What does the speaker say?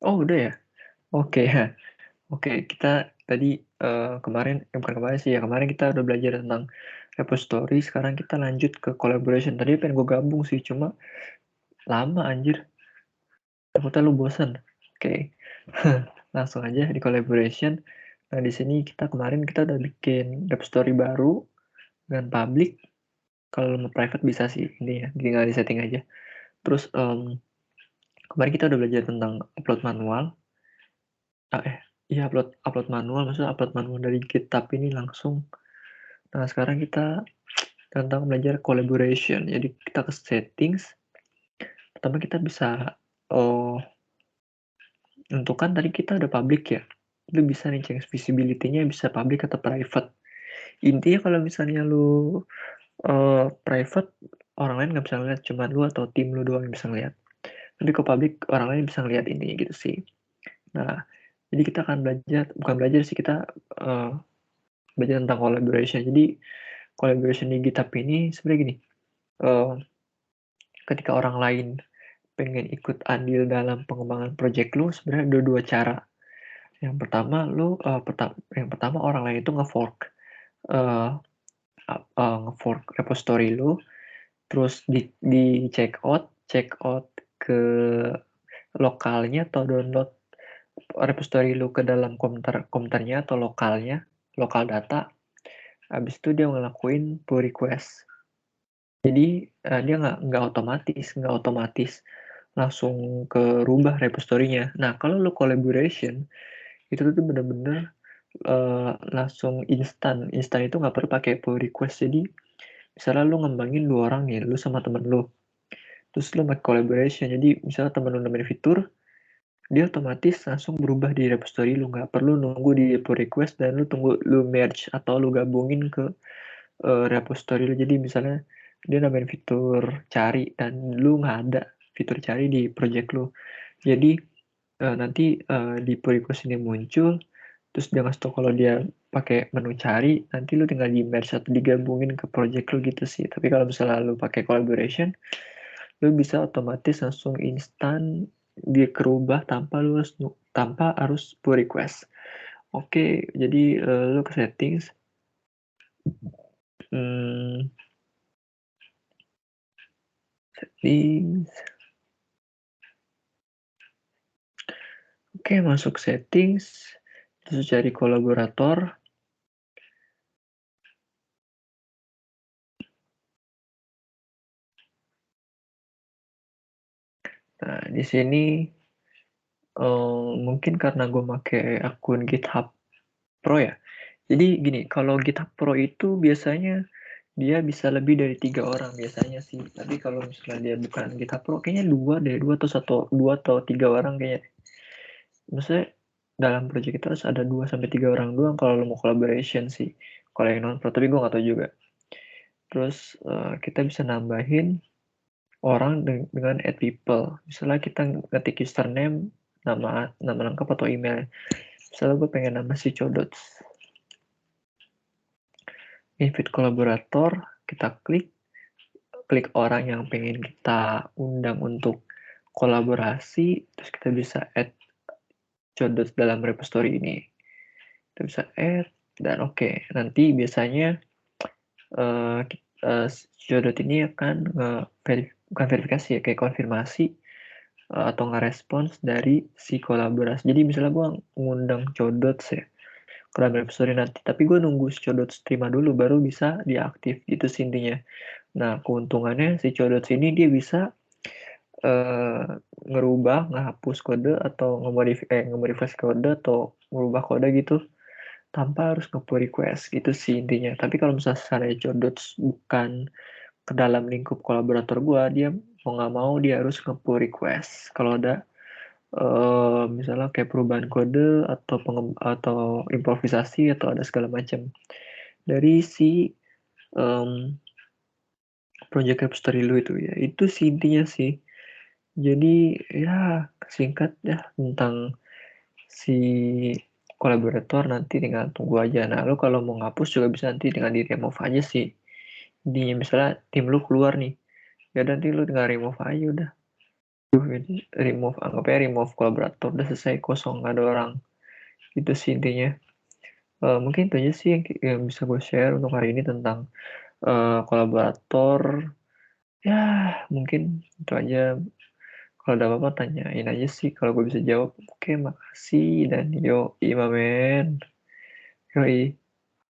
Oh, udah ya? Oke, ya. Oke, kita tadi bukan kemarin sih ya, kemarin kita udah belajar tentang repository, sekarang kita lanjut ke collaboration. Tadi pengen gue gabung sih, cuma lama anjir. Takutnya lu bosan. Oke, langsung aja di collaboration. Nah, di sini kemarin kita udah bikin repository baru dengan public. Kalau mau private bisa sih, ini ya, tinggal di setting aja. Terus kemarin kita udah belajar tentang upload manual. Iya, upload upload manual, maksudnya upload manual dari GitHub ini langsung. Nah, sekarang kita tentang belajar collaboration. Jadi kita ke settings. Pertama kita bisa untuk kan tadi kita udah public ya. Lu bisa nih change visibility-nya bisa public atau private. Intinya kalau misalnya lu private, orang lain nggak bisa ngeliat, cuma lu atau tim lu doang yang bisa ngeliat. Tapi ke public orang lain bisa ngeliat ini gitu sih. Nah, jadi kita akan bukan belajar sih, kita belajar tentang collaboration. Jadi collaboration di GitHub ini sebenarnya gini, uh, ketika orang lain pengen ikut andil dalam pengembangan project lu, sebenarnya ada dua cara. Yang pertama orang lain itu uh, nge-fork repository lu, terus di check out ke lokalnya atau download repository lu ke dalam komputernya atau lokal data. Habis itu dia ngelakuin pull request. Jadi dia nggak otomatis langsung ke rubah repository-nya. Nah, kalau lu collaboration itu tuh bener-bener langsung instan. Instan itu nggak perlu pakai pull request. Jadi misalnya lu ngembangin 2 orang nih, lu sama temen lu. Terus lu make collaboration. Jadi misalnya temen lu nemuin fitur, dia otomatis langsung berubah di repository lu. Nggak perlu nunggu di pull request dan lu tunggu lu merge atau lu gabungin ke repository lu. Jadi misalnya dia nambahin fitur cari dan lu nggak ada fitur cari di project lu. Jadi nanti di pull request ini muncul, terus dia ngasih tau kalau dia pakai menu cari, nanti lu tinggal di merge atau digabungin ke project lu gitu sih. Tapi kalau misalnya lu pakai collaboration, lu bisa otomatis langsung instan dia kerubah tanpa harus pull request. Oke, jadi lu ke settings. Settings. Oke, masuk settings. Terus cari kolaborator. Nah, di sini mungkin karena gue pakai akun GitHub Pro ya. Jadi gini, kalau GitHub Pro itu biasanya dia bisa lebih dari 3 orang biasanya sih. Tapi kalau misalnya dia bukan GitHub Pro, kayaknya dua atau 3 orang kayaknya. Maksudnya dalam project kita harus ada 2 sampai 3 orang doang kalau lo mau collaboration sih. Kalau yang non pro, tapi gue nggak tahu juga. Terus kita bisa nambahin orang dengan add people. Misalnya kita ngetik username, nama lengkap atau email. Misalnya gue pengen nama si Codots. Invite kolaborator, kita klik orang yang pengen kita undang untuk kolaborasi, terus kita bisa add Codots dalam repository ini. Kita bisa add, dan oke. Nanti biasanya Jodot ini akan bukan verifikasi ya, kayak konfirmasi atau nge-respons dari si kolaborasi. Jadi misalnya gue ngundang Codot ya ke dalam episode nanti, tapi gue nunggu si Codot terima dulu baru bisa diaktif gitu sih intinya. Nah, keuntungannya si Codot ini dia bisa ngehapus kode atau ngemodifikasi kode atau ngerubah kode gitu tanpa harus nge-pull request gitu sih intinya. Tapi kalau misalnya secara Codot bukan ke dalam lingkup kolaborator gue, dia mau nggak mau dia harus nge-pull request kalau ada misalnya kayak perubahan kode atau improvisasi atau ada segala macam dari si project repository lu itu ya. Itu sih intinya sih. Jadi ya singkat ya tentang si kolaborator, nanti tinggal tunggu aja. Nah, lu kalau mau ngapus juga bisa nanti tinggal di remove aja sih. Di misalnya tim lu keluar nih, ya nanti lu tinggal remove aja udah. Anggapnya remove kolaborator, udah selesai, kosong, nggak ada orang. Itu sih intinya. Mungkin itu aja sih yang bisa gue share untuk hari ini tentang kolaborator. Ya, mungkin itu aja. Kalau ada apa-apa tanyain aja sih, kalau gue bisa jawab. Oke, makasih dan yo, imamen. Yoi.